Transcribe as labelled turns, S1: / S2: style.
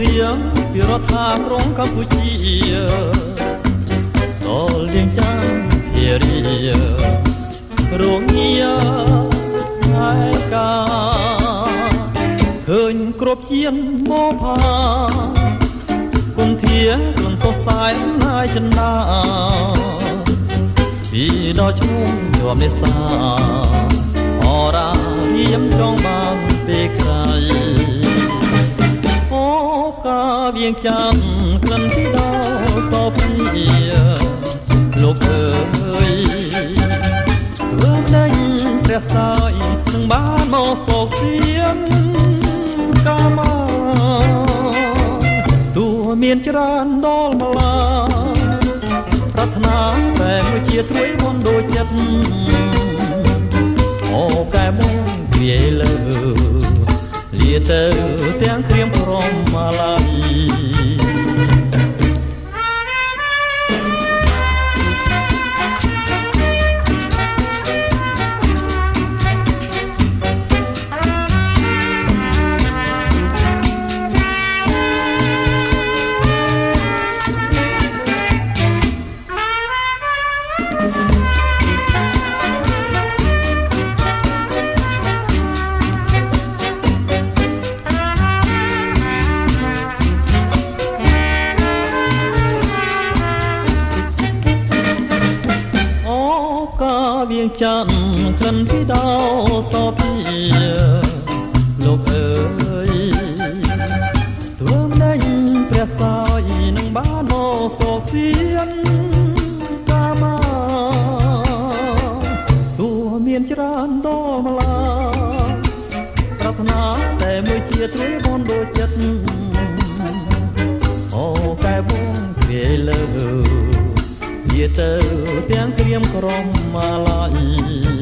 S1: រៀងពីរដ្ឋាភិបាលកម្ពុជាតលយើងចាំភារីរងងារហើយកាឃើញគ្រប់ជៀនមកផាគុនធាគុនសរសៃណាយចិនណាពីដល់ឈ្មោះជាប់នេសាអរារៀមចង់បានពេលក្រៃអូកាវៀងចាំក្លិនពីដល់សពពីលោកអើយធ្វើដេញព្រះសាយនឹងបានមកសោកសៀនកាមាទោះមានច្រើនដល់ម្លាប្រាថ្នាតែមួយជាត្រួយមុនដូចចិត្តអូកែមកគ្រាយលើលាទៅទាំងក្រៀមព្រមមកឡាយវៀងចាំក្លិនពីដល់សពពីលោកអើយធ្វើដេញព្រះសាយនឹងបានមកសោកសៀនកាមាទោះមានច្រើនដល់ម្លាប្រាថ្នាតែមួយជាត្រួយបនដូចចិត្តអូកែបងគ្រាយលើយាទៅទាំងក្រៀមក្រំមកឡាយ